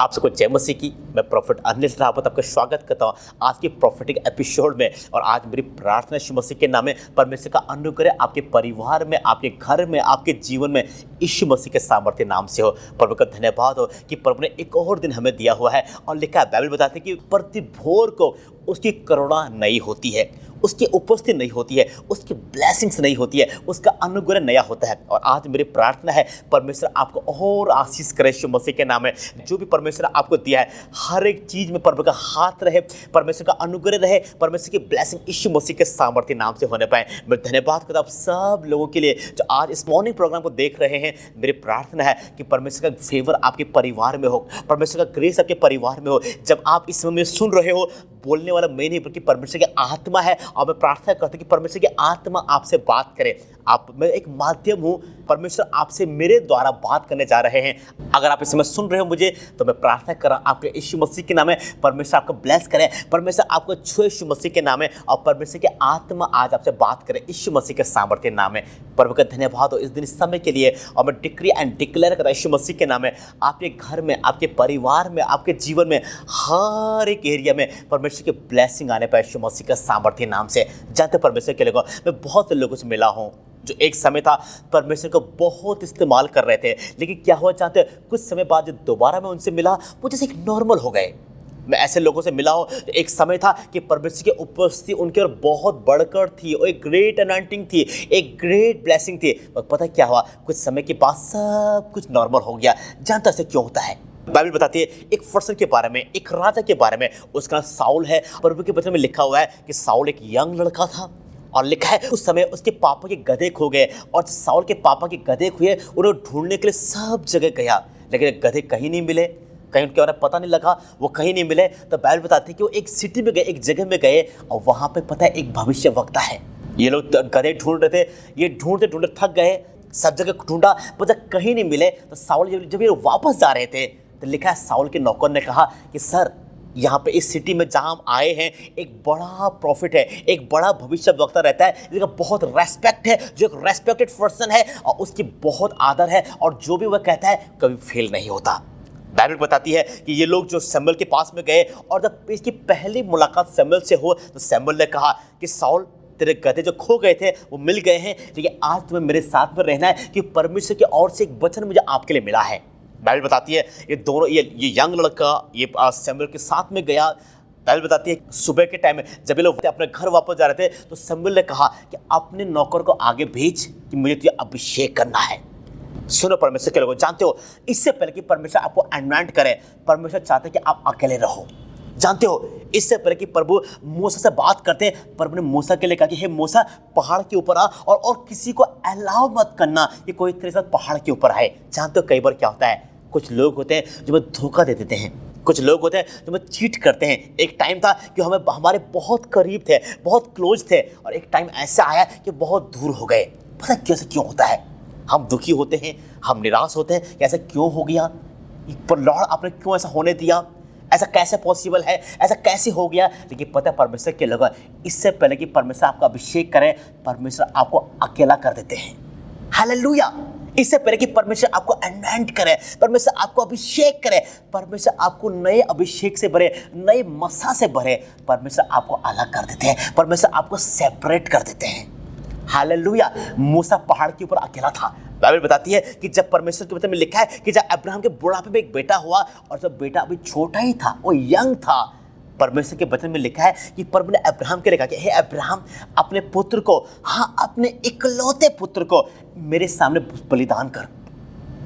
आप सबको जय मसीह की। मैं प्रॉफिट अनिल रावत आपका स्वागत करता हूँ आज के प्रॉफिटिक एपिसोड में। और आज मेरी प्रार्थना यीशु मसीह के नाम में परमेश्वर का अनुग्रह आपके परिवार में, आपके घर में, आपके जीवन में यीशु मसीह के सामर्थ्य नाम से हो। प्रभु का धन्यवाद हो कि प्रभु ने एक और दिन हमें दिया हुआ है। और लिखा है, बाइबल बताते हैं कि प्रति भोर को उसकी करुणा नई होती है, उसकी उपस्थिति नहीं होती है, उसकी ब्लेसिंग्स नहीं होती है, उसका अनुग्रह नया होता है। और आज मेरी प्रार्थना है परमेश्वर आपको और आशीष करे यीशु मसीह के नाम में। जो भी परमेश्वर आपको दिया है हर एक चीज़ में प्रभु का हाथ रहे, परमेश्वर का अनुग्रह रहे, परमेश्वर की ब्लेसिंग यीशु मसीह के सामर्थ्य नाम से होने पाए। मैं धन्यवाद करता हूँ आप सब लोगों के लिए जो आज इस मॉर्निंग प्रोग्राम को देख रहे हैं। मेरी प्रार्थना है कि परमेश्वर का फेवर आपके परिवार में हो, परमेश्वर का ग्रेस आपके परिवार में हो। जब आप इस समय सुन रहे हो, बोलने वाला मैं नहीं बल्कि परमेश्वर की आत्मा है। और मैं प्रार्थना करता हूं कि परमेश्वर की आत्मा आपसे बात करे। मैं एक माध्यम हूं, परमेश्वर आपसे मेरे द्वारा बात करने जा रहे हैं। अगर आप इस समय सुन रहे हो मुझे, तो मैं प्रार्थना कर रहा हूं आपके यीशु मसीह के नाम में परमेश्वर आपको ब्लेस करे, परमेश्वर आपको छुए यीशु मसीह के नाम में। और परमेश्वर की आत्मा आज आपसे बात करे यीशु मसीह के सामर्थ्य नाम में। प्रभु का धन्यवाद हो इस दिन इस समय के लिए। और मैं डिक्री एंड डिक्लेयर करता हूं यीशु मसीह के नाम में आपके घर में, आपके परिवार में, आपके जीवन में, हर एक एरिया में परमेश्वर की ब्लेसिंग आने पर यीशु मसीह के सामर्थ्य नाम से। जानते परमेश्वर के लोगों, मैं बहुत से लोगों से मिला हूँ जो एक समय था परमेश्वर को बहुत इस्तेमाल कर रहे थे, लेकिन क्या हुआ जानते हैं, कुछ समय बाद जब दोबारा मैं उनसे मिला वो जैसे एक नॉर्मल हो गए। मैं ऐसे लोगों से मिला हूँ, एक समय था कि परमेश्वर की उपस्थिति उनके और बहुत बढ़कर थी, और एक ग्रेट अनॉइंटिंग थी, एक ग्रेट ब्लेसिंग थी। और पता क्या हुआ, कुछ समय के बाद सब कुछ नॉर्मल हो गया। जानता से क्यों होता है? बाइबल बताती है एक पर्सन के बारे में, एक राजा के बारे में। उसका नाम साउल है। प्रभु के वचन में लिखा हुआ है कि साउल एक यंग लड़का था। और लिखा है उस समय उसके पापा के गधे खो गए, और साउल के पापा के गधे खोए, उन्हें ढूंढने के लिए सब जगह गया, लेकिन गधे कहीं नहीं मिले, कहीं उनके बारे में पता नहीं लगा, वो कहीं नहीं मिले। तो बाइबल बताती है कि वो एक सिटी में गए, एक जगह में गए, और वहाँ पे पता है एक भविष्यवक्ता है। ये लोग गधे ढूंढ रहे थे, ये ढूंढते ढूंढते थक गए, सब जगह ढूंढा, पता कहीं नहीं मिले। तो साउल जब ये वापस जा रहे थे, तो लिखा है साउल के नौकर ने कहा कि सर, यहाँ पे इस सिटी में जहाँ हम आए हैं एक बड़ा प्रॉफिट है, एक बड़ा भविष्यवक्ता रहता है, जिसका बहुत रेस्पेक्ट है, जो एक रेस्पेक्टेड पर्सन है, और उसकी बहुत आदर है, और जो भी वह कहता है कभी फेल नहीं होता। बाइबल बताती है कि ये लोग जो सैमुएल के पास में गए, और जब इसकी पहली मुलाकात सैमुएल से हो, तो सैमुएल ने कहा कि साउल, तेरे गधे जो खो गए थे वो मिल गए हैं, लेकिन आज तुम्हें मेरे साथ में रहना है, कि परमेश्वर की ओर से एक वचन मुझे आपके लिए मिला है। बाइबल बताती है ये दोनों, ये यंग लड़का ये सैमुएल के साथ में गया। बाइबल बताती है सुबह के टाइम में जब ये लोग अपने घर वापस जा रहे थे, तो सैमुएल ने कहा कि अपने नौकर को आगे भेज कि मुझे तुझे अभिषेक करना है। सुनो परमेश्वर के लोगों, जानते हो इससे पहले कि परमेश्वर आपको अनॉइंट करे, परमेश्वर चाहते हैं कि आप अकेले रहो। जानते हो इससे पहले कि प्रभु मूसा से बात करते हैं, प्रभु ने मूसा के लिए कहा कि हे मूसा, पहाड़ के ऊपर आ, और किसी को अलाउ मत करना कि कोई तेरे साथ पहाड़ के ऊपर आए। जानते हो कई बार क्या होता है, कुछ लोग होते हैं जो हमें धोखा दे देते हैं, कुछ लोग होते हैं जो हमें चीट करते हैं। एक टाइम था कि हमें हमारे बहुत करीब थे, बहुत क्लोज थे, और एक टाइम ऐसा आया कि बहुत दूर हो गए। पता कैसे क्यों होता है? हम दुखी होते हैं, हम निराश होते हैं कि ऐसा क्यों हो गया, पर लॉर्ड आपने क्यों ऐसा होने दिया, ऐसा कैसे पॉसिबल है, ऐसा कैसे हो गया। लेकिन पता है परमेश्वर के लोग, इससे पहले कि परमेश्वर आपका अभिषेक करें, परमेश्वर आपको अकेला कर देते हैं। हालेलुया। इससे पहले कि परमेश्वर आपको अनॉइंट करे, परमेश्वर आपको अभिषेक करे, परमेश्वर आपको नए अभिषेक से भरे, नए मसा से भरे, परमेश्वर आपको अलग कर देते हैं, परमेश्वर आपको सेपरेट कर देते हैं। हालेलुया। मूसा पहाड़ के ऊपर अकेला था। बाइबल बताती है कि जब परमेश्वर के वचन में लिखा है कि जब अब्राहम के बुढ़ापे में एक बेटा हुआ, और जब बेटा अभी छोटा ही था, वो यंग था, परमेश्वर के वचन में लिखा है कि प्रभु ने अब्राहम के लिए कहा कि हे अब्राहम, अपने पुत्र को, हाँ अपने इकलौते पुत्र को मेरे सामने बलिदान कर,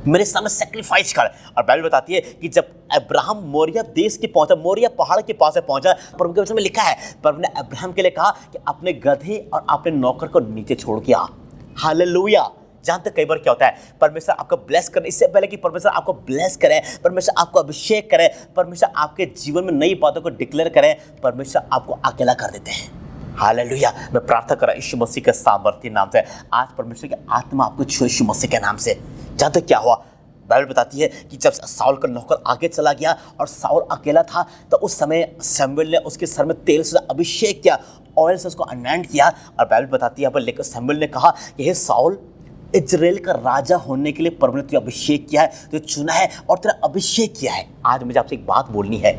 मेरे सामने सैक्रिफाइस कर। और बाइबल बताती है कि जब अब्राहम मोरिया देश के पहुंचा, मोरिया पहाड़ के पास पहुंचा, प्रभु के वचन में लिखा है प्रभु ने अब्राहम के लिए कहा कि अपने गधे और अपने नौकर को नीचे छोड़ के आ। हालेलुया। जानते कई बार क्या होता है, परमेश्वर आपको ब्लेस करे, इससे पहले कि परमेश्वर आपको ब्लेस करे, परमेश्वर आपको अभिषेक करे, परमेश्वर आपके जीवन में नई बातों को डिक्लेयर करे, परमेश्वर आपको अकेला कर देते हैं। हालेलुया। मैं प्रार्थना कर रहा हूं यीशु मसीह के सामर्थ्य नाम से, आज परमेश्वर की आत्मा आपको छुए यीशु मसीह के नाम से। जानते क्या हुआ, बाइबल बताती है कि जब साउल का नौकर आगे चला गया और साउल अकेला था, तो उस समय शमूएल ने उसके सर में तेल से अभिषेक किया, ऑयल से उसको अनॉइंट किया। और बाइबल बताती है यहाँ पर लेकर शमूएल ने कहा कि हे साउल, इजराइल का राजा होने के लिए परमेश्वर ने तुझे अभिषेक किया है, तुझे चुना है और तेरा अभिषेक किया है। आज मुझे आपसे एक बात बोलनी है,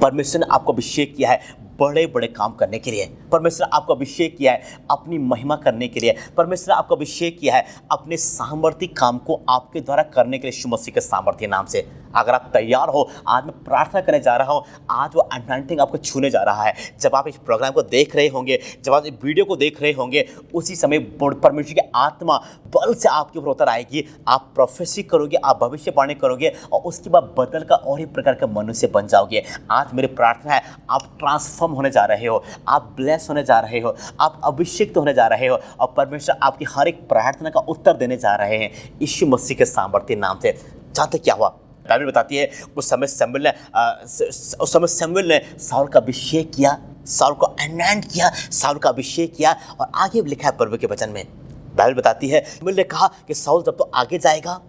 परमेश्वर ने आपको अभिषेक किया है बड़े बड़े काम करने के लिए। परमेश्वर ने आपको अभिषेक किया है अपनी महिमा करने के लिए। परमेश्वर ने आपको अभिषेक किया है अपने सामर्थ्य काम को आपके द्वारा करने के लिए, यीशु मसीह के सामर्थ्य नाम से। अगर आप तैयार हो, आज मैं प्रार्थना करने जा रहा हूँ, आज वो अनॉइंटिंग आपको छूने जा रहा है। जब आप इस प्रोग्राम को देख रहे होंगे, जब आप इस वीडियो को देख रहे होंगे, उसी समय परमेश्वर की आत्मा बल से आपके ऊपर उतर आएगी। आप प्रोफेसी करोगे, आप भविष्यवाणी करोगे और उसके बाद बदल का और ही प्रकार का मनुष्य बन जाओगे। आज मेरी प्रार्थना है, आप ट्रांसफॉर्म होने जा रहे हो, आप ब्लेस होने जा रहे हो, आप अभिषेक होने जा रहे हो और परमेश्वर आपकी हर एक प्रार्थना का उत्तर देने जा रहे हैं यीशु मसीह के सामर्थ्य नाम से। जानते क्या हुआ? बाइबल बताती है उस समय शमूएल ने शाऊल का अभिषेक किया, शाऊल को अनॉइंट किया, शाऊल का अभिषेक किया। और आगे लिखा है प्रभु के वचन में, बाइबल बताती है शमूएल ने कहा कि शाऊल जब तो आगे जाएगा,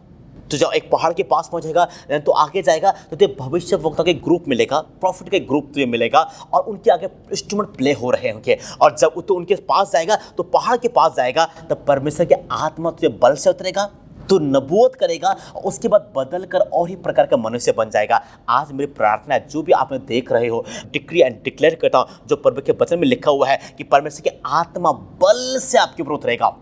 तो जब एक पहाड़ के पास पहुंचेगा, तो आगे जाएगा तो तुझे भविष्यवक्ता के ग्रुप मिलेगा, प्रॉफिट के ग्रुप तुझे मिलेगा और उनके आगे इंस्ट्रूमेंट प्ले हो रहे होंगे। और जब तो उनके पास जाएगा, तो पहाड़ के पास जाएगा, तब परमेश्वर की आत्मा तुझे बल से उतरेगा, तो नबूवत करेगा और उसके बाद बदल कर और ही प्रकार का मनुष्य बन जाएगा। आज मेरी प्रार्थना है, जो भी आप देख रहे हो, डिक्री एंड डिक्लेयर करता हूँ, जो प्रभु के वचन में लिखा हुआ है कि परमेश्वर की आत्मा बल से आपके ऊपर उतरेगा।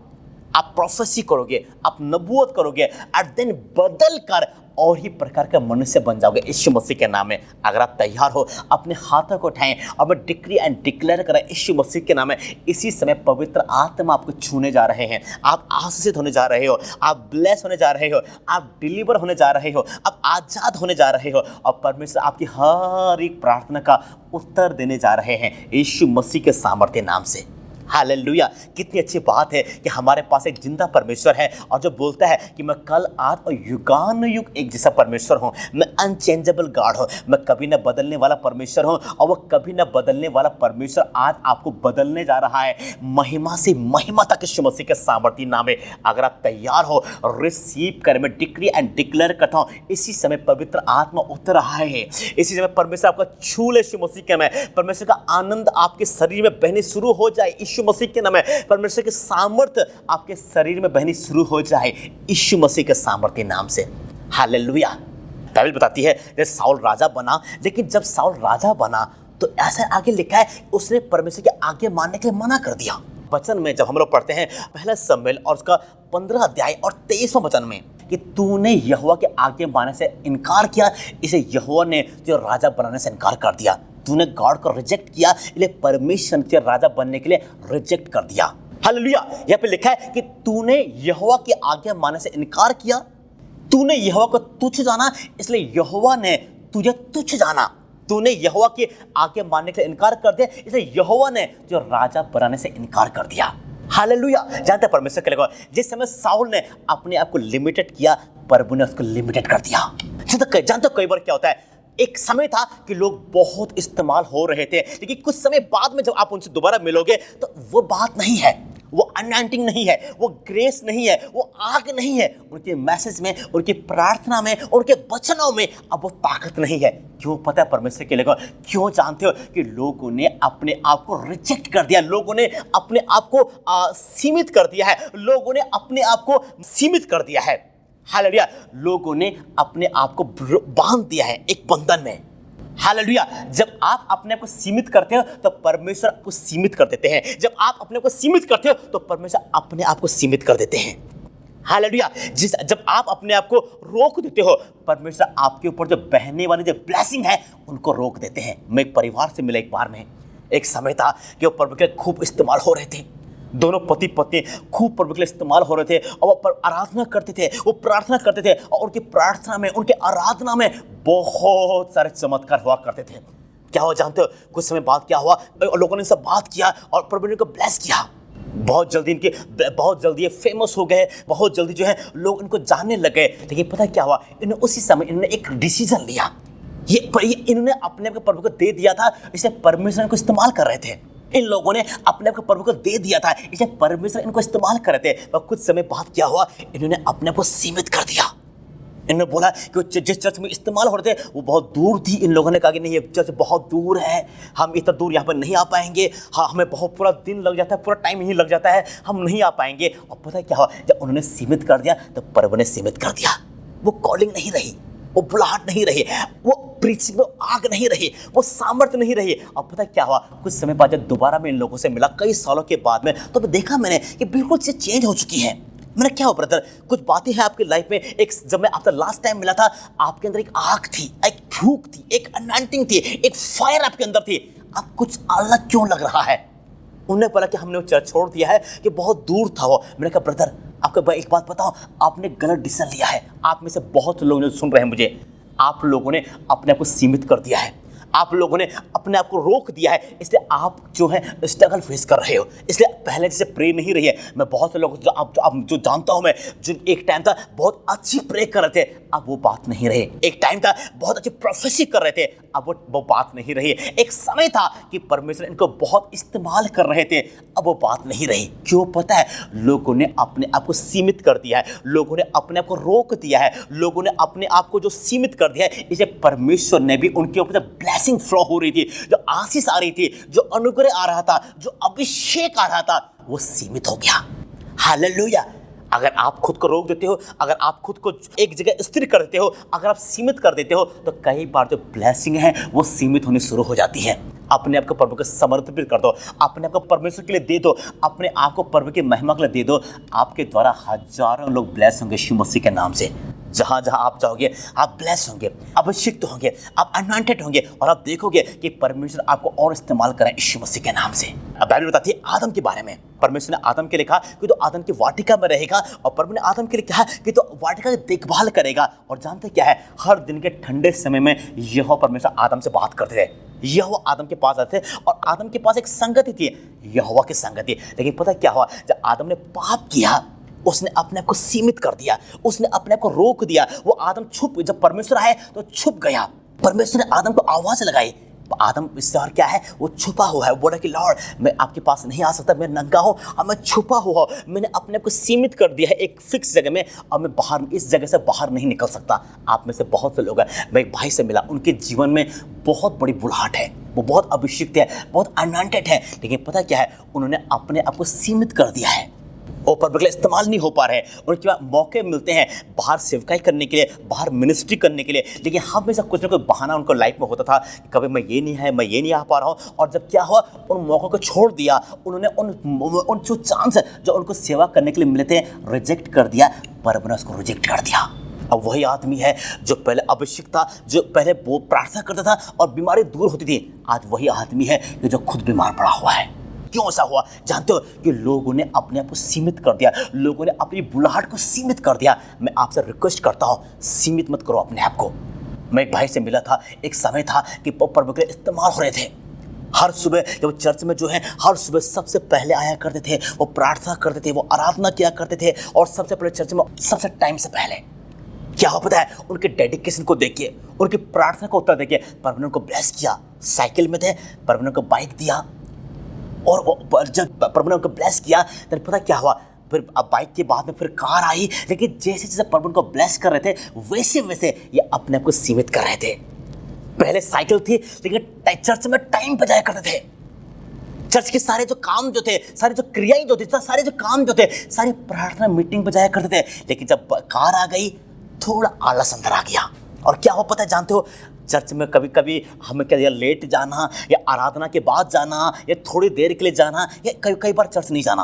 आप प्रोफेसी करोगे, आप नबूवत करोगे और देन बदल कर और ही प्रकार का मनुष्य बन जाओगे यीशु मसीह के नाम में। अगर आप तैयार हो, अपने हाथों को उठाएं और मैं डिक्री एंड डिक्लेयर करें यीशु मसीह के नाम में। इसी समय पवित्र आत्मा आपको छूने जा रहे हैं, आप आशीषित होने जा रहे हो, आप ब्लेस होने जा रहे हो, आप डिलीवर होने जा रहे हो, आप आज़ाद होने जा रहे हो और परमेश्वर आपकी हर एक प्रार्थना का उत्तर देने जा रहे हैं यीशु मसीह के सामर्थ्य नाम से। हालेलुया! कितनी अच्छी बात है कि हमारे पास एक जिंदा परमेश्वर है और जो बोलता है कि मैं कल आज और युगानुयुग एक जैसा परमेश्वर हूँ। मैं अनचेंजेबल गॉड हूँ, मैं कभी न बदलने वाला परमेश्वर हूँ और वो कभी न बदलने वाला परमेश्वर आज आपको बदलने जा रहा है महिमा से महिमा तक यीशु मसीह के सामर्थ्य नाम में। अगर आप तैयार हो, रिसीव करें। मैं डिक्री एंड डिक्लेयर करता हूँ, इसी समय पवित्र आत्मा उतर रहा है, इसी समय परमेश्वर आपका छू ले यीशु मसीह के नाम में। परमेश्वर का आनंद आपके शरीर में बहने शुरू हो जाए यीशु मसीह के नाम में। परमेश्वर के सामर्थ्य आपके शरीर में बहनी शुरू हो जाए यीशु मसीह के सामर्थ्य नाम से। हालेलुया! बाइबल बताती है जब शाऊल राजा बना, लेकिन जब शाऊल राजा बना तो ऐसा आगे लिखा है उसने परमेश्वर के आगे मानने के लिए मना कर दिया। वचन में जब हम लोग पढ़ते हैं पहला शमूएल और उसका 15 अध्याय और 23वां वचन में कि तूने यहोवा के आगे मानने से इनकार किया, इसे यहोवा ने जो राजा बनाने से इनकार कर दिया। तूने गॉड को रिजेक्ट किया, इसलिए परमेश्वर ने राजा बनने के लिए रिजेक्ट कर दिया। हालेलुया! यहाँ पे लिखा है कि तूने यहोवा के आगे मानने से इनकार किया, तूने यहोवा को तुच्छ जाना, इसलिए यहोवा ने तुझे तुच्छ जाना। तूने यहोवा के आगे मानने के लिए इनकार कर दिया, इसलिए यहोवा ने जो राजा बनाने से इनकार कर दिया। हालेलुया! जानते हैं परमेश्वर के लिए जिस समय शाऊल ने अपने आप को लिमिटेड किया, प्रभु ने उसको लिमिटेड कर दिया। जानते हो कई बार क्या होता है, एक समय था कि लोग बहुत इस्तेमाल हो रहे थे, लेकिन कुछ समय बाद में जब आप उनसे दोबारा मिलोगे तो वो बात नहीं है, वो अनॉइंटिंग नहीं है, वो ग्रेस नहीं है, वो आग नहीं है। उनके मैसेज में, उनकी प्रार्थना में, उनके वचनों में अब वो ताकत नहीं है। क्यों? पता है परमेश्वर के लिए क्यों? जानते हो कि लोगों ने अपने आप को रिजेक्ट कर दिया, लोगों ने अपने आप को सीमित कर दिया है, लोगों ने अपने आप को सीमित कर दिया है। हालेलुया! लोगों ने अपने आप को बांध दिया है एक बंधन में। हालेलुया! जब आप अपने आप को सीमित करते हो तो परमेश्वर आपको सीमित कर देते हैं। जब आप अपने को सीमित करते हो तो परमेश्वर अपने आप को सीमित कर देते हैं। हालेलुया! जब आप अपने आप को रोक देते हो, परमेश्वर आपके ऊपर जो बहने वाली जो ब्लेसिंग है उनको रोक देते हैं। मैं एक परिवार से मिला एक बार में, एक समय था कि वो प्रभु के खूब इस्तेमाल हो रहे थे, दोनों पति पत्नी खूब प्रभु के लिए इस्तेमाल हो रहे थे और वो आराधना करते थे, वो प्रार्थना करते थे और उनकी प्रार्थना में, उनके आराधना में बहुत सारे चमत्कार हुआ करते थे। क्या हुआ जानते हो? कुछ समय बाद क्या हुआ, लोगों ने सब बात किया और प्रभु ने उनको ब्लेस किया। बहुत जल्दी ये फेमस हो गए, बहुत जल्दी जो है लोग इनको जानने लगे। लेकिन पता है क्या हुआ, इन्होंने उसी समय इन्होंने एक डिसीजन लिया। इन्होंने अपने आप को प्रभु को दे दिया था, इसे परमेश्वर इनको इस्तेमाल कर रहे थे। इन लोगों ने अपने आप को प्रभु को दे दिया था, इसे परमेश्वर इनको इस्तेमाल कर रहे थे। और कुछ समय बाद क्या हुआ, इन्होंने अपने आप को सीमित कर दिया। इन्होंने बोला कि वो जिस चर्च में इस्तेमाल हो रहे थे वो बहुत दूर थी। इन लोगों ने कहा कि नहीं, ये चर्च बहुत दूर है, हम इतना दूर यहाँ पर नहीं आ पाएंगे, हाँ हमें बहुत पूरा दिन लग जाता है, पूरा टाइम यहीं लग जाता है, हम नहीं आ पाएंगे। और पता है क्या हुआ, जब उन्होंने सीमित कर दिया तो पर्व ने सीमित कर दिया। वो कॉलिंग नहीं रही, वो बुलाहट नहीं रही, वो प्रीचिंग में आग नहीं रही, वो सामर्थ्य नहीं रही। और पता है क्या हुआ, कुछ समय बाद जब दोबारा मैं इन लोगों से मिला कई सालों के बाद में, तो देखा मैंने कि बिल्कुल चीज़ चेंज हो चुकी है। मैंने क्या हो ब्रदर, कुछ बातें हैं आपकी लाइफ में। एक जब मैं आपसे लास्ट टाइम मिला था, आपके अंदर एक आग थी, एक भूख थी, एक अनॉइंटिंग थी, एक फायर आपके अंदर थी। अब कुछ अलग क्यों लग रहा है? उन्होंने बोला कि हमने वो चर्च छोड़ दिया है कि बहुत दूर था वो। मैंने कहा ब्रदर आपको एक बात बताओ, आपने गलत डिसीजन लिया है। आप में से बहुत लोग जो सुन रहे हैं मुझे, आप लोगों ने अपने आप को सीमित कर दिया है, आप लोगों ने अपने आप को रोक दिया है, इसलिए आप जो है स्ट्रगल फेस कर रहे हो। इसलिए पहले जैसे प्रे नहीं रही है। मैं बहुत से लोग जो जानता हूं मैं, जो एक टाइम था बहुत अच्छी प्रे कर रहे थे, अब वो बात नहीं रही। एक टाइम था बहुत अच्छी प्रोफेसी कर रहे थे, अब वो बात नहीं रही। एक समय था कि परमेश्वर इनको बहुत इस्तेमाल कर रहे थे, अब वो बात नहीं रही। क्यों पता है? लोगों ने अपने आप को सीमित कर दिया है, लोगों ने अपने आप को रोक दिया है, लोगों ने अपने आप को जो सीमित कर दिया है। इसलिए परमेश्वर ने भी उनके ऊपर ब्लेसिंग फ्लो हो रही थी, जो आशीष आ रही थी, जो अनुग्रह आ रहा था, जो अभिषेक आ रहा था, वो सीमित हो गया। हालेलुया। अगर आप खुद को रोक देते हो, अगर आप खुद को एक जगह स्थिर कर देते हो, अगर आप सीमित कर देते हो, तो कई बार जो ब्लेसिंग है वो सीमित होनी शुरू हो जाती है। अपने आप को पर्व को समर्पित कर दो, अपने आप को परमेश्वर के लिए दे दो, अपने आप को पर्व की महिमा के लिए दे दो। आपके द्वारा हजारों लोग ब्लेस होंगे यीशु मसीह के नाम से। जहाँ जहाँ आप जाओगे आप ब्लेस होंगे, अभिषिक्त होंगे, आप अनॉइंटेड होंगे, और आप देखोगे कि परमेश्वर आपको और इस्तेमाल करें यीशु मसीह के नाम से। अब बाइबल बताती है आदम के बारे में। परमेश्वर ने आदम के लिए कहा कि तो आदम की वाटिका में रहेगा, और परमेश्वर ने आदम के लिए कहा कि तो वाटिका की देखभाल करेगा। और जानते क्या है, हर दिन के ठंडे समय में यहोवा परमेश्वर आदम से बात करते थे। यहोवा आदम के पास आते थे, और आदम के पास एक संगति थी, यहोवा की संगति। लेकिन पता क्या हुआ, जब आदम ने पाप किया, उसने अपने आप को सीमित कर दिया, उसने अपने आप को रोक दिया। वो आदम जब परमेश्वर आए तो छुप गया। परमेश्वर ने आदम को आवाज लगाई। आदम इससे और क्या है, वो छुपा हुआ है। वो बोला कि लॉर्ड मैं आपके पास नहीं आ सकता, मैं नंगा हूँ और मैं छुपा हुआ हूँ, मैंने अपने आप को सीमित कर दिया है एक फिक्स जगह में, और मैं बाहर इस जगह से बाहर नहीं निकल सकता। आप में से बहुत से लोग हैं, मैं एक भाई से मिला, उनके जीवन में बहुत बड़ी बुलाहट है, वो बहुत अभिषिक्त है, बहुत अनॉइंटेड है, लेकिन पता क्या है, उन्होंने अपने आप को सीमित कर दिया है। वो पर्व के लिए इस्तेमाल नहीं हो पा रहे हैं। उनके पास मौके मिलते हैं बाहर सेवकाई करने के लिए, बाहर मिनिस्ट्री करने के लिए, लेकिन हमेशा कुछ ना कुछ बहाना उनको लाइफ में होता था कि कभी मैं ये नहीं है, मैं ये नहीं आ पा रहा हूँ। और जब क्या हुआ, उन मौक़ों को छोड़ दिया, उन्होंने उन जो चांस जो उनको सेवा करने के लिए मिले थे रिजेक्ट कर दिया। पर्व ने उसको रिजेक्ट कर दिया। अब वही आदमी है जो पहले अभिषिक्त था, जो पहले वो प्रार्थना करता था और बीमारी दूर होती थी, आज वही आदमी है कि जो खुद बीमार पड़ा हुआ है। क्यों ऐसा हुआ जानते हो? कि लोगों ने अपने आप को सीमित कर दिया, लोगों ने अपनी बुलाहट को सीमित कर दिया। मैं आपसे रिक्वेस्ट करता हूं, सीमित मत करो अपने आप को। मैं एक भाई से मिला था, एक समय था कि पर्व के लिए इस्तेमाल हो रहे थे। हर सुबह जब चर्च में जो है, हर सुबह सबसे पहले आया करते थे, वो प्रार्थना करते थे, वो आराधना किया करते थे, और सबसे पहले चर्च में सबसे टाइम से पहले क्या हो पता है, उनके डेडिकेशन को देखिए, उनकी प्रार्थना को उत्तर देखिए। पर्व ने उनको ब्लेस किया। साइकिल में थे, पर्व ने उनको बाइक दिया, और जब प्रभु ने उनको ब्लेस किया तो पता क्या हुआ, फिर अब बाइक के बाद में फिर कार आई। लेकिन जैसे जैसे प्रभु उनको ब्लेस कर रहे थे, वैसे वैसे ये अपने आप को सीमित कर रहे थे। पहले साइकिल थी, लेकिन चर्च में टाइम पे जाया करते थे। चर्च के सारे जो काम जो थे, सारे जो क्रियाएं जो थी, सारे जो काम जो थे, सारी प्रार्थना मीटिंग पे जाया करते थे। लेकिन जब कार आ गई, थोड़ा आलस अंदर आ गया। और क्या हो पता है जानते हो, चर्च में कभी कभी हमें क्या, या लेट जाना, या आराधना के बाद जाना, या थोड़ी देर के लिए जाना, या कई बार चर्च नहीं जाना।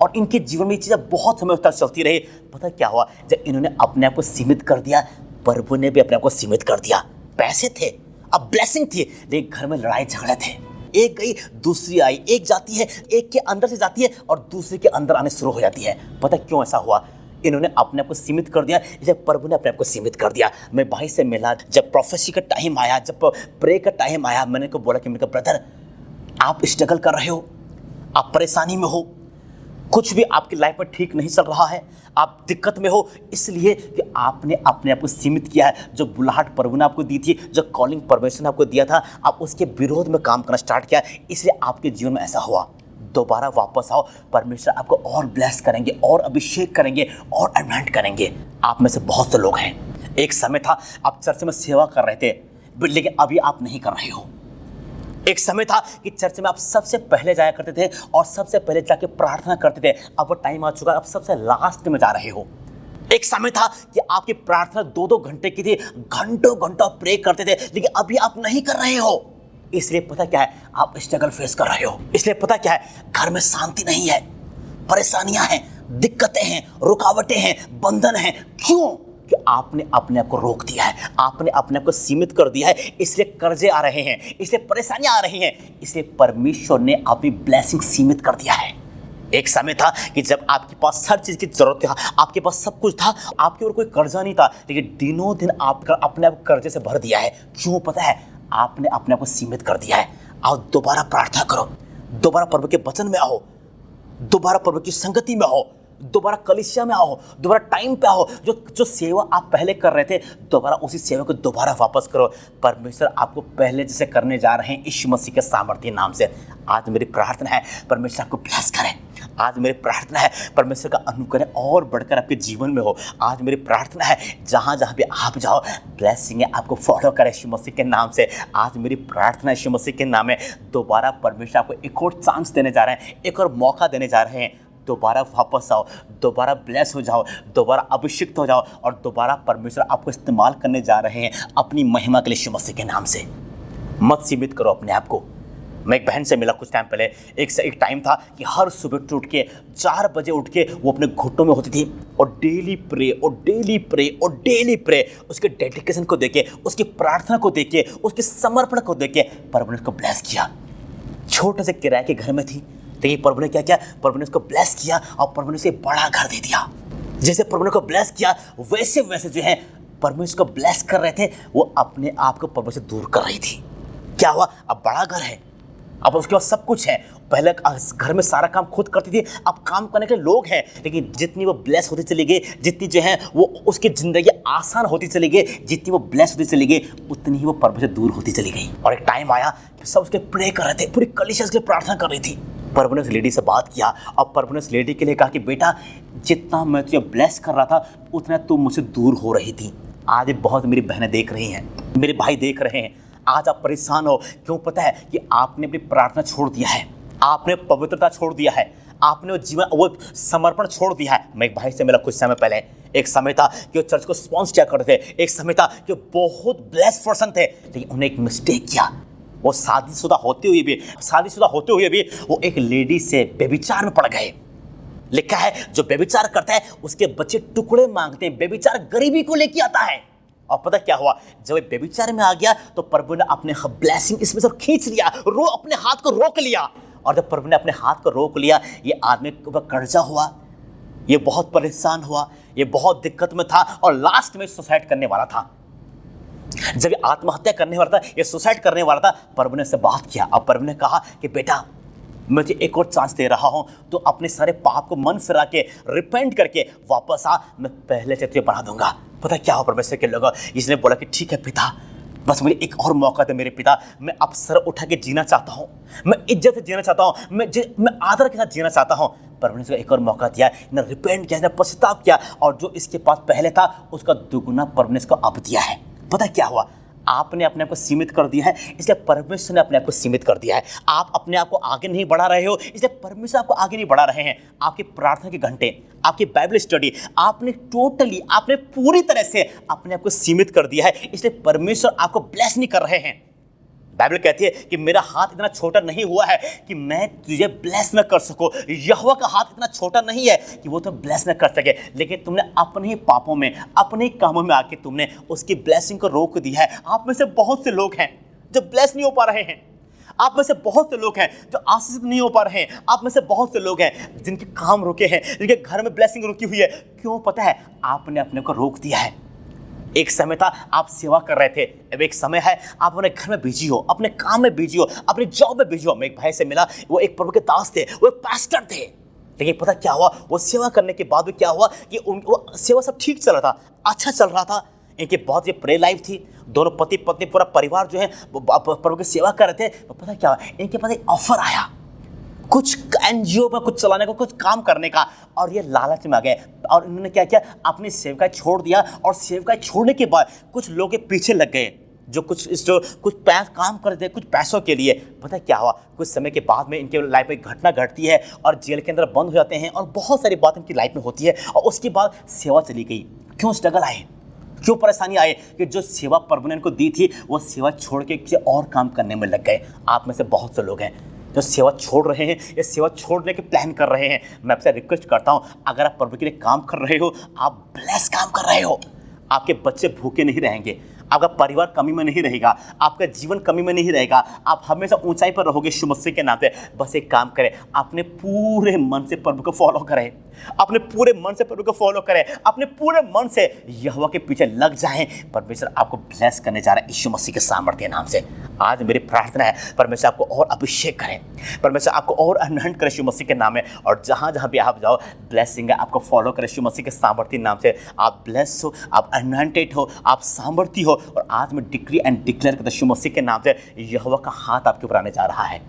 और इनके जीवन में ये चीज़ें बहुत समय तक चलती रही। पता क्या हुआ, जब इन्होंने अपने आप को सीमित कर दिया, प्रभु ने भी अपने आप को सीमित कर दिया। पैसे थे, अब ब्लेसिंग थी, लेकिन घर में लड़ाई झगड़े थे। एक गई दूसरी आई, एक जाती है, एक के अंदर से जाती है और दूसरे के अंदर आने शुरू हो जाती है। पता क्यों ऐसा हुआ? इन्होंने अपने आप को सीमित कर दिया, इसलिए प्रभु ने अपने आप को सीमित कर दिया। मैं भाई से मिला, जब प्रोफेसी का टाइम आया, जब प्रे का टाइम आया, मैंने को बोला कि मेरे ब्रदर आप स्ट्रगल कर रहे हो, आप परेशानी में हो, कुछ भी आपकी लाइफ में ठीक नहीं चल रहा है, आप दिक्कत में हो, इसलिए कि आपने अपने आप को सीमित किया है। जो बुलाहट प्रभु ने आपको दी थी, जो कॉलिंग परमेश्वर ने आपको दिया था, आप उसके विरोध में काम करना स्टार्ट किया, इसलिए आपके जीवन में ऐसा हुआ। दोबारा वापस आओ, परमेश्वर आपको और ब्लेस करेंगे, और अभिषेक करेंगे, और अनॉइंट करेंगे। आप में से बहुत से लोग हैं, एक समय था आप चर्च में सेवा कर रहे थे, लेकिन अभी आप नहीं कर रहे हो। एक समय था कि चर्च में आप सबसे पहले जाया करते थे और सबसे पहले जाके प्रार्थना करते थे। अब वो टाइम आ चुका है, आप सबसे लास्ट में जा रहे हो। एक समय था कि आपकी प्रार्थना 2-2 घंटे की थी, घंटों घंटों प्रे करते थे, लेकिन अभी आप नहीं कर रहे हो। इसलिए पता क्या है, आप स्ट्रगल फेस कर रहे हो। इसलिए पता क्या है, घर में शांति नहीं है, परेशानियां हैं, दिक्कतें हैं, रुकावटें हैं, बंधन हैं। क्यों? कि आपने अपने आप को रोक दिया है, आपने अपने आप को सीमित कर दिया है। इसलिए कर्जे आ रहे हैं, इसलिए परेशानियां आ रही हैं, इसलिए परमेश्वर ने आपकी ब्लेसिंग सीमित कर दिया है। एक समय था कि जब आपके पास हर चीज़ की जरूरत था, आपके पास सब कुछ था, आपके ऊपर कोई कर्जा नहीं था, लेकिन दिनों दिन आपका अपने आप कर्जे से भर दिया है। क्यों? पता है, आपने अपने आप को सीमित कर दिया है। आओ दोबारा प्रार्थना करो, दोबारा प्रभु के वचन में आओ, दोबारा प्रभु की संगति में आओ, दोबारा कलीसिया में आओ, दोबारा टाइम पे आओ। जो सेवा आप पहले कर रहे थे, दोबारा उसी सेवा को दोबारा वापस करो। परमेश्वर आपको पहले जैसे करने जा रहे हैं यीशु मसीह के सामर्थ्य नाम से। आज मेरी प्रार्थना है परमेश्वर आपको ब्लेस करें। आज मेरी प्रार्थना है परमेश्वर का अनुग्रह और बढ़कर आपके जीवन में हो। आज मेरी प्रार्थना है जहाँ जहाँ भी आप जाओ, ब्लेसिंग है आपको फॉलो करें यीशु मसीह के नाम से। आज मेरी प्रार्थना यीशु मसीह के नाम में दोबारा परमेश्वर आपको एक और चांस देने जा रहे हैं, एक और मौका देने जा रहे हैं। दोबारा वापस आओ, दोबारा ब्लेस हो जाओ, दोबारा अभिषिक्त हो जाओ और दोबारा परमेश्वर आपको इस्तेमाल करने जा रहे हैं अपनी महिमा के लिए यीशु मसीह के नाम से। मत सीमित करो अपने आप को। मैं एक बहन से मिला कुछ टाइम पहले। एक टाइम था कि हर सुबह उठ के 4 बजे उठ के वो अपने घुटनों में होती थी और डेली प्रे और डेली प्रे और डेली प्रे। उसके डेडिकेशन को देखे, उसकी प्रार्थना को देखे, उसके समर्पण को देखे प्रभु ने उसको ब्लेस किया। छोटे से किराए के घर में थी, लेकिन प्रभु ने क्या किया, प्रभु ने उसको ब्लेस किया और प्रभु ने उसे बड़ा घर दे दिया। जैसे प्रभु ने को ब्लेस किया, वैसे वैसे जो है परमेश्वर को ब्लेस कर रहे थे, वो अपने आप को प्रभु से दूर कर रही थी। क्या हुआ? अब बड़ा घर है, अब उसके पास सब कुछ है। पहले घर में सारा काम खुद करती थी, अब काम करने के लोग हैं, लेकिन जितनी वो ब्लेस होती चली गई, जितनी जो है वो उसकी ज़िंदगी आसान होती चली गई, जितनी वो ब्लेस होती चली गई, उतनी ही वो प्रभु से दूर होती चली गई। और एक टाइम आया सब उसके प्रे कर रहे थे, पूरी कलीसिया उसके प्रार्थना कर रही थी। प्रभु ने उस लेडी से बात किया और प्रभु ने उस लेडी के लिए कहा कि बेटा, जितना मैं तुझे ब्लेस कर रहा था, उतना तू मुझसे दूर हो रही थी। आज बहुत मेरी बहनें देख रही हैं, मेरे भाई देख रहे हैं, आज आप परेशान हो। क्यों? पता है कि आपने अपनी प्रार्थना छोड़ दिया है, आपने पवित्रता छोड़ दिया है, आपने वो जीवन, वो समर्पण छोड़ दिया है। मैं एक भाई से मिला कुछ समय पहले। एक समय था कि वो चर्च को स्पॉन्सर किया करते थे, एक समय था कि वो बहुत ब्लेस्ड पर्सन थे, लेकिन उन्हें एक मिस्टेक किया। वो शादीशुदा होते हुए भी वो एक लेडी से व्यभिचार में पड़ गए। लिखा है जो व्यभिचार करता है उसके बच्चे टुकड़े मांगते हैं। व्यभिचार गरीबी को लेके आता है। और पता क्या हुआ, जब व्यभिचार में आ गया तो प्रभु ने अपने ब्लेसिंग इसमें से खींच लिया, अपने हाथ को रोक लिया। और जब प्रभु ने अपने हाथ को रोक लिया, ये आदमी के ऊपर कर्जा हुआ, ये बहुत परेशान हुआ, ये बहुत दिक्कत में था और लास्ट में सुसाइड करने वाला था। जब ये आत्महत्या करने वाला था, ये सुसाइड करने वाला था, प्रभु ने उससे बात किया और प्रभु ने कहा कि बेटा, मैं तुझे एक और चांस दे रहा हूं, तो अपने सारे पाप को मन फिरा के रिपेंट करके वापस आ, मैं पहले से तुझे बना दूंगा। पता क्या हो परमेश्वर के लोगों, इसने बोला कि ठीक है पिता, बस मुझे एक और मौका दे मेरे पिता, मैं अब सर उठा के जीना चाहता हूँ, मैं इज्जत से जीना चाहता हूँ, मैं आदर के साथ जीना चाहता हूँ। परमेश्वर ने एक और मौका दिया, ने रिपेंट किया, ने पश्चाताप किया और जो इसके पास पहले था उसका दुगुना परमेश्वर को अब दिया है। पता क्या हुआ, आपने अपने आप को सीमित कर दिया है, इसलिए परमेश्वर ने अपने आप को सीमित कर दिया है। आप अपने आप को आगे नहीं बढ़ा रहे हो, इसलिए परमेश्वर आपको आगे नहीं बढ़ा रहे हैं। आपकी प्रार्थना के घंटे, आपकी बाइबल स्टडी, आपने पूरी तरह से अपने आप को सीमित कर दिया है, इसलिए परमेश्वर आपको ब्लेस नहीं कर रहे हैं। बाइबल कहती है कि मेरा हाथ इतना छोटा नहीं हुआ है कि मैं तुझे ब्लेस न कर सकूं। यहोवा का हाथ इतना छोटा नहीं है कि वो तो ब्लेस न कर सके, लेकिन तुमने अपने ही पापों में, अपने ही कामों में आके तुमने उसकी ब्लेसिंग को रोक दिया है। आप में से बहुत से लोग हैं जो ब्लेस नहीं हो पा रहे हैं। आप में से बहुत से लोग हैं जो आशीषित नहीं हो पा रहे हैं। आप में से बहुत से लोग हैं जिनके काम रुके हैं, जिनके घर में ब्लेसिंग रुकी हुई है। क्यों? पता है, आपने अपने को रोक दिया है। एक समय था आप सेवा कर रहे थे, अब एक समय है आप अपने घर में बिजी हो, अपने काम में बिजी हो, अपनी जॉब में बिजी हो। मैं एक भाई से मिला, वो एक प्रभु के दास थे, वो एक पास्टर थे, लेकिन पता क्या हुआ, वो सेवा करने के बाद भी क्या हुआ कि वो सेवा सब ठीक चल रहा था, अच्छा चल रहा था। इनकी बहुत ये प्रे लाइफ थी, दोनों पति पत्नी पूरा परिवार जो है प्रभु की सेवा कर रहे थे। पता क्या हुआ, इनके पास एक ऑफर आया कुछ एनजीओ में कुछ चलाने को, कुछ काम करने का, और ये लालच में आ गए और इन्होंने क्या किया, अपनी सेवकाई छोड़ दिया। और सेवकाई छोड़ने के बाद कुछ लोग के पीछे लग गए जो कुछ काम करते थे कुछ पैसों के लिए। पता है क्या हुआ, कुछ समय के बाद में इनके लाइफ में एक घटना घटती है और जेल के अंदर बंद हो जाते हैं और बहुत सारी बात इनकी लाइफ में होती है। और उसके बाद सेवा चली गई। क्यों स्ट्रगल आए, क्यों परेशानी आए कि जो सेवा प्रभु ने इनको दी थी वो सेवा छोड़ के किसी और काम करने में लग गए। आप में से बहुत से लोग हैं जो सेवा छोड़ रहे हैं या सेवा छोड़ने के प्लान कर रहे हैं। मैं आपसे रिक्वेस्ट करता हूं, अगर आप प्रभु के लिए काम कर रहे हो, आप ब्लेस काम कर रहे हो, आपके बच्चे भूखे नहीं रहेंगे, आपका परिवार कमी में नहीं रहेगा, आपका जीवन कमी में नहीं रहेगा, आप हमेशा ऊंचाई पर रहोगे यीशु मसीह के नाम पे। बस एक काम करें, अपने पूरे मन से प्रभु को फॉलो करें, अपने पूरे मन से प्रभु को फॉलो करें, अपने पूरे मन से यहोवा के पीछे लग जाएं। परमेश्वर आपको ब्लेस करने जा रहा है यीशु मसीह के सामर्थ्य नाम से। आज मेरी प्रार्थना है परमेश्वर आपको और अभिषेक करें, परमेश्वर आपको और अनहंट करे यीशु मसीह के नाम में। और जहाँ जहाँ भी आप जाओ, ब्लेसिंग है, आपको फॉलो करें यीशु मसीह के सामर्थ्य नाम से। आप ब्लेस हो, आप अनहंटेड हो, आप सामर्थ्य हो। और आज मैं डिक्री एंड डिक्लेयर करता हूं यीशु मसीह के नाम से, यहोवा का हाथ आपके ऊपर आने जा रहा है।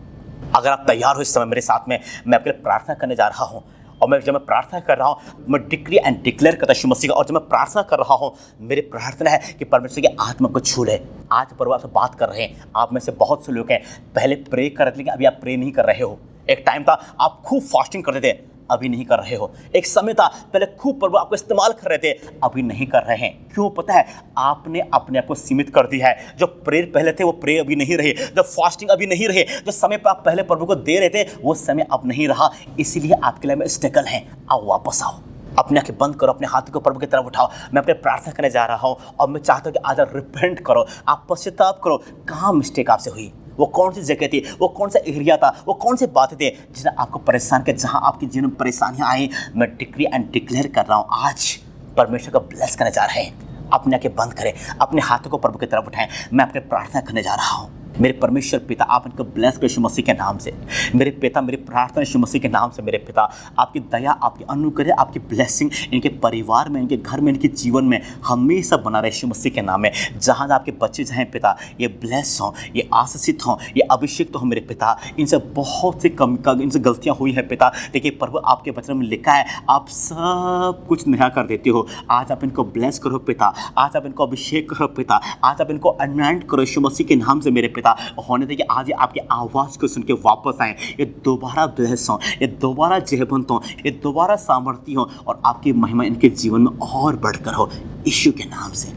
अगर आप तैयार हो इस समय मेरे साथ में, मैं आपके लिए प्रार्थना करने जा रहा हूं। और जब मैं प्रार्थना कर रहा हूं, मैं डिक्री एंड डिक्लेयर करता हूं यीशु मसीह का। और जब मैं प्रार्थना कर रहा हूं, मेरी प्रार्थना है कि परमेश्वर की आत्मा को छू ले। आज परिवार से बात कर रहे हैं, आप में से बहुत से लोग हैं पहले प्रे कर रहे थे, लेकिन अभी आप प्रे नहीं कर रहे हो। एक टाइम था आप खूब फास्टिंग करते थे, अभी नहीं कर रहे हो। एक समय था पहले खूब प्रभु आपको इस्तेमाल कर रहे थे, अभी नहीं कर रहे हैं। क्यों पता है, आपने अपने आप को सीमित कर दिया है। जो प्रेयर पहले थे वो प्रेयर अभी नहीं रहे, जो फास्टिंग अभी नहीं रहे, जो समय पर आप पहले प्रभु को दे रहे थे वो समय अब नहीं रहा। इसीलिए आपके लिए में स्ट्रगल है। आओ वापस आओ, अपने आंखें बंद करो, अपने हाथों को प्रभु की तरफ उठाओ। मैं अपने प्रार्थना करने जा रहा हूँ और मैं चाहता हूँ कि आज रिपेंट करो, आप पश्चाताप करो। कहाँ मिस्टेक आपसे हुई, वो कौन सी जगह थी, वो कौन सा एरिया था, वो कौन से बातें थे जिसने आपको परेशान किया, जहां आपके जीवन में परेशानियां आई। मैं डिक्री एंड डिक्लेयर कर रहा हूं, आज परमेश्वर को ब्लेस करने जा रहे हैं। अपने आंखें बंद करें, अपने हाथों को प्रभु की तरफ उठाएं। मैं आपके प्रार्थना करने जा रहा हूं। मेरे परमेश्वर पिता, आप इनको ब्लेस करो यीशु मसीह के नाम से। मेरे पिता, मेरी प्रार्थना यीशु मसीह के नाम से, मेरे पिता आपकी दया, आपकी अनुग्रह, आपकी ब्लेसिंग इनके परिवार में, इनके घर में, इनके जीवन में हमेशा बना रहे यीशु मसीह के नाम में। जहाँ आपके बच्चे जाएँ पिता, ये ब्लेस हों, ये आशीषित हों, ये अभिषेक तो हो मेरे पिता। इनसे बहुत सी इनसे गलतियाँ हुई हैं पिता, लेकिन प्रभु आपके वचन में लिखा है आप सब कुछ नया कर देते हो। आज आप इनको ब्लेस करो पिता, आज आप इनको अभिषेक करो पिता, आज आप इनको अनॉइंट करो यीशु मसीह के नाम से मेरे पिता। होने दे कि आज ये आपकी आवाज़ को सुन के वापस आए, ये दोबारा ब्लेस हों, ये दोबारा जयवंत हों, ये दोबारा सामर्थ्य हों और आपकी महिमा इनके जीवन में और बढ़कर हो यीशु के नाम से,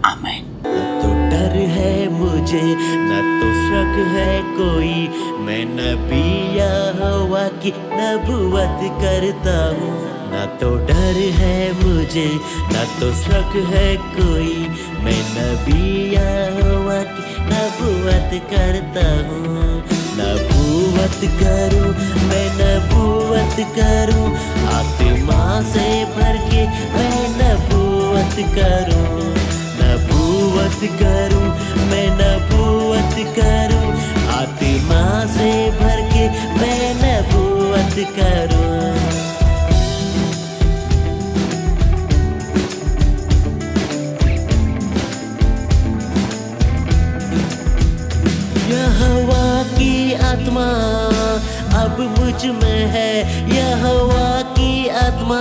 आमीन। न तो डर है मुझे, न तो शक है कोई, मैं नबी यहोवा की नबूवत करता हूँ। न तो डर है मुझे, न तो शक है कोई, मैं नबी यहोवा की नबूवत करता हूँ। नबूवत करूँ, मैं नबूवत करूँ, आत्मा से भर के मैं नबूवत करूँ। नबूवत करूँ, मैं नबूवत करूँ, आत्मा से भर के मैं नबूवत करूँ। यहोवा की आत्मा अब मुझ में है, यहोवा की आत्मा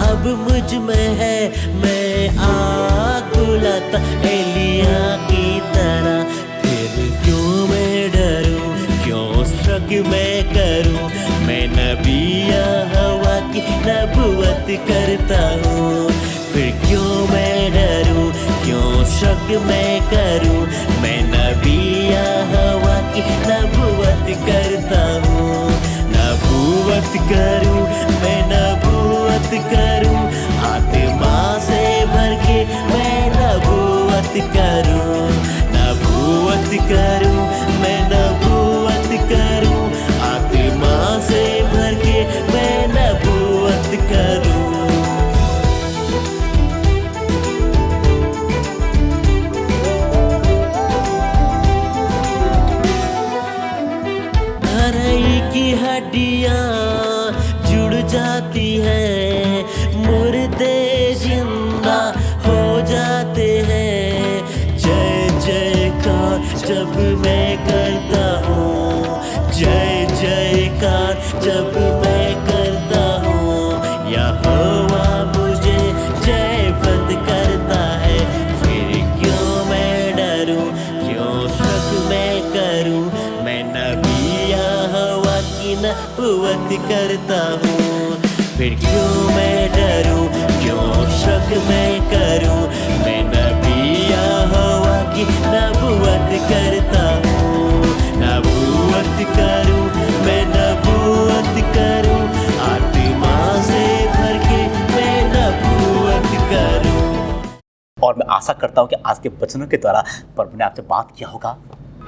अब मुझ में है। मैं आग बुलाता एलिया की तरह, फिर क्यों मैं डरूं, क्यों शक मैं करूं। मैं नबी यहोवा की नबूवत करता हूँ, फिर क्यों मैं डरूं, क्यों शक मैं करूं। मैं नबी यहोवा की नबूवत करता हूँ। नबूवत करूँ, मैं नबूवत करूँ, आत्मा से भर के मैं नबूवत करूँ। नबूवत करूँ, मैं नबूवत करूँ, आत्मा से भर के मैं नबूवत करूँ। की हड्डियाँ जुड़ जाती हैं, मुर्दे जिंदा हो जाते हैं। जय जयकार जब मैं करता हूँ, जय जयकार नबूवत करता हूँ। फिर क्यों मैं डरूं, क्यों शक मैं करूं, मैं नबी यहोवा की नबूवत करता हूँ। नबूवत करूं, मैं नबूवत करूं, आत्मा से भर के मैं नबूवत करूं। और मैं आशा करता हूँ कि आज के वचनों के द्वारा प्रभु ने आपसे बात किया होगा।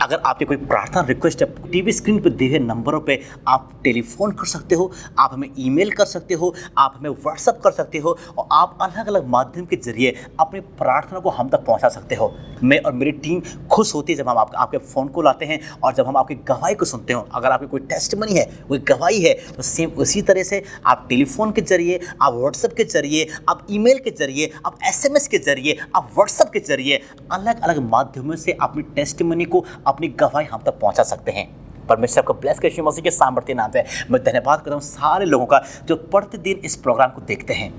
अगर आपकी कोई प्रार्थना रिक्वेस्ट है, टीवी स्क्रीन पर दिए हुए नंबरों पे आप टेलीफोन कर सकते हो, आप हमें ईमेल कर सकते हो, आप हमें व्हाट्सअप कर सकते हो और आप अलग अलग माध्यम के जरिए अपनी प्रार्थना को हम तक पहुंचा सकते हो। मैं और मेरी टीम खुश होती है जब हम आपके फ़ोन कॉल आते हैं और जब हम आपकी गवाही को सुनते हो। अगर आपकी कोई टेस्टिमनी है, कोई गवाही है, तो सेम उसी तरह से आप टेलीफोन के जरिए, आप व्हाट्सएप के जरिए, आप ईमेल के जरिए, आप SMS के जरिए, आप व्हाट्सएप के जरिए अलग अलग माध्यमों से अपनी टेस्टिमनी को, अपनी गवाही हम तक पहुंचा सकते हैं। परमेश्वर को ब्लेस करे यीशु मसीह के सामर्थ्य नाम से मैं धन्यवाद करता हूं सारे लोगों का जो प्रतिदिन इस प्रोग्राम को देखते हैं।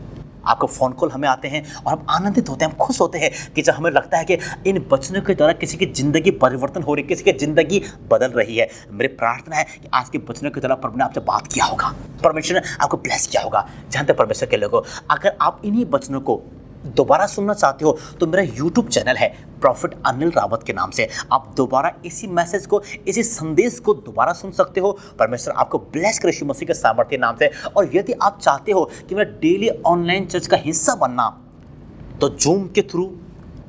आपको फ़ोन कॉल हमें आते हैं और हम आनंदित होते हैं, हम खुश होते हैं कि जब हमें लगता है कि इन वचनों के द्वारा किसी की ज़िंदगी परिवर्तन हो रही है, किसी की ज़िंदगी बदल रही है। मेरी प्रार्थना है कि आज के वचनों के द्वारा प्रभु ने आपसे बात किया होगा, परमेश्वर ने आपको ब्लेस किया होगा। जानते परमेश्वर के लोगों, अगर आप इन्हीं वचनों को दोबारा सुनना चाहते हो तो मेरा YouTube चैनल है प्रॉफिट अनिल रावत के नाम से। आप दोबारा इसी मैसेज को, इसी संदेश को दोबारा सुन सकते हो। परमेश्वर आपको ब्लेस करे यीशु मसीह के सामर्थ्य नाम से। और यदि आप चाहते हो कि मेरा डेली ऑनलाइन चर्च का हिस्सा बनना, तो जूम के थ्रू,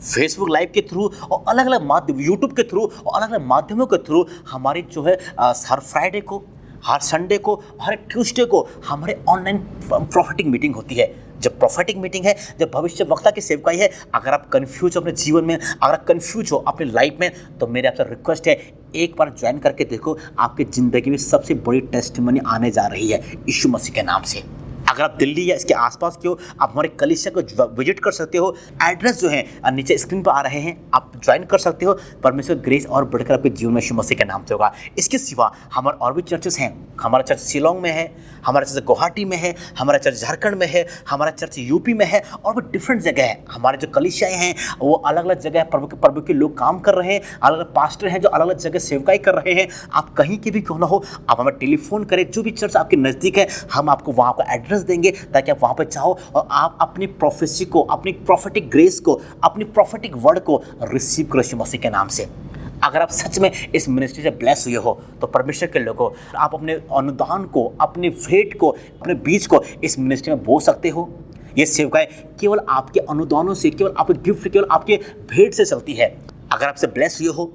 फेसबुक लाइव के थ्रू और अलग अलग माध्यम, यूट्यूब के थ्रू और अलग अलग माध्यमों के थ्रू हमारी जो है हर फ्राइडे को, हर संडे को, हर ट्यूसडे को हमारे ऑनलाइन प्रॉफिटिक मीटिंग होती है। जब प्रॉफिटिक मीटिंग है, जब भविष्य वक्ता की सेवकाई है, अगर आप कंफ्यूज हो अपने जीवन में, अगर आप कंफ्यूज हो अपने लाइफ में, तो मेरे आपसे रिक्वेस्ट है एक बार ज्वाइन करके देखो। आपकी ज़िंदगी में सबसे बड़ी टेस्टिमनी आने जा रही है यीशु मसीह के नाम से। अगर आप दिल्ली या इसके आसपास के हो, आप हमारे कलीसिया को विजिट कर सकते हो। एड्रेस जो है नीचे स्क्रीन पर आ रहे हैं, आप ज्वाइन कर सकते हो। परमेश्वर ग्रेस और बढ़कर आपके जीवन में यीशु मसीह के नाम से होगा। इसके सिवा हमारे और भी चर्चेस हैं। हमारा चर्च शिलोंग में है, हमारा चर्च गुवाहाटी में है, हमारा चर्च झारखंड में है, हमारा चर्च यूपी में है और भी डिफरेंट जगह है। हमारे जो कलीसियाएँ हैं वो अलग अलग जगह प्रभु के लोग काम कर रहे हैं, अलग अलग पास्टर हैं जो अलग अलग जगह सेवकाई कर रहे हैं। आप कहीं के भी क्यों ना हो, आप हमें टेलीफोन करें, जो भी चर्च आपके नज़दीक है हम आपको वहाँ का एड्रेस देंगे ताकि आप वहाँ पर जाओ और आप अपनी प्रोफेसी को, अपनी प्रॉफिटिक ग्रेस को, अपनी प्रॉफिटिक वर्ड को रिसीव करो यीशु मसीह के नाम से। अगर आप सच में इस मिनिस्ट्री से ब्लेस हुए हो तो परमेश्वर के लोगों, आप अपने अनुदान को, अपने भेंट को, अपने बीज को इस मिनिस्ट्री में बो सकते हो। ये सेवकाएं केवल आपके अनुदानों से, केवल आपके गिफ्ट, केवल आपके भेंट से चलती है। अगर आपसे ब्लेस हुए हो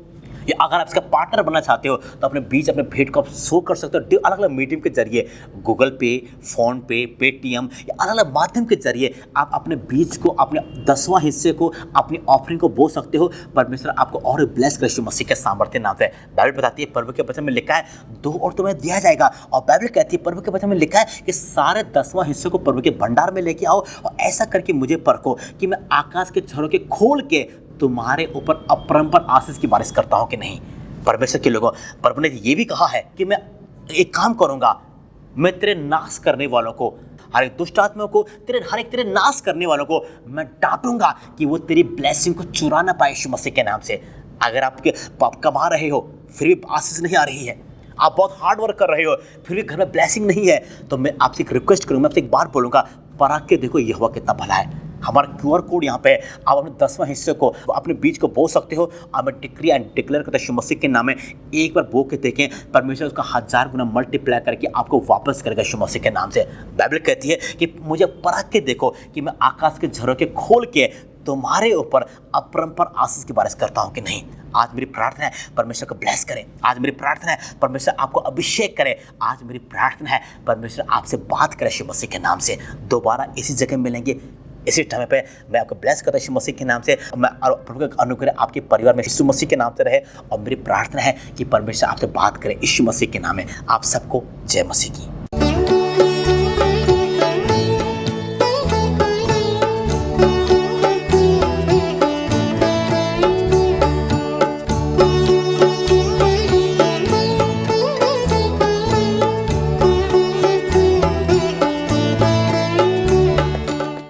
या अगर आप इसका पार्टनर बनना चाहते हो तो अपने बीच, अपने भेंट को आप शो कर सकते हो अलग अलग मीडियम के जरिए, गूगल पे, फ़ोन पे, पेटीएम या अलग अलग माध्यम के जरिए आप अपने बीच को, अपने 10वां हिस्से को, अपनी ऑफरिंग को बो सकते हो। परमेश्वर आपको और ब्लेस करे यीशु मसीह के सामर्थ्य नाम से। बाइबल बताती है, प्रभु के वचन में लिखा है 2 और तुम्हें दिया जाएगा। और बाइबल कहती है, प्रभु के वचन में लिखा है कि सारे 10वां हिस्से को प्रभु के भंडार में लेके आओ और ऐसा करके मुझे परखो कि मैं आकाश के झरोखे के खोल के तुम्हारे ऊपर अपरंपार आशीष की बारिश करता हूं कि नहीं। परमेश्वर के लोगों, प्रभु ने ये भी कहा है कि मैं एक काम करूंगा, मैं तेरे नाश करने वालों को, हर एक दुष्ट आत्मा को, तेरे नाश करने वालों को मैं डांटूंगा कि वो तेरी ब्लेसिंग को चुरा ना पाए यीशु मसीह के नाम से। अगर आपके पाप कमा रहे हो फिर भी आशीष नहीं आ रही है, आप बहुत हार्ड वर्क कर रहे हो फिर भी घर में ब्लेसिंग नहीं है, तो मैं आपसे एक रिक्वेस्ट करूँगा, मैं आपसे एक बार बोलूँगा, परख के देखो यहोवा कितना भला है। हमारा QR कोड यहाँ पे, आप अपने 10वां हिस्से को, अपने बीज को बो सकते हो। और मैं डिक्री एंड डिक्लेयर करता हूं यीशु मसीह के नाम में, एक बार बो के देखें, परमेश्वर उसका 1000 गुना मल्टीप्लाई करके आपको वापस करेगा यीशु मसीह के नाम से। बाइबल कहती है कि मुझे परख के देखो कि मैं आकाश के झरोखे खोल के तुम्हारे ऊपर अपरंपार आशीष की बारिश करता हूं कि नहीं। आज मेरी प्रार्थना है परमेश्वर को ब्लेस करें। आज मेरी प्रार्थना है परमेश्वर आपको अभिषेक करे। आज मेरी प्रार्थना है परमेश्वर आपसे बात करे यीशु मसीह के नाम से। दोबारा इसी जगह मिलेंगे, इसी टाइम पे। मैं आपको ब्लेस करता हूं यीशु मसीह के नाम से। मैं प्रभु का अनुग्रह आपके परिवार में यीशु मसीह के नाम से रहे। और मेरी प्रार्थना है कि परमेश्वर आपसे बात करे यीशु मसीह के नाम में। आप सबको जय मसीह की।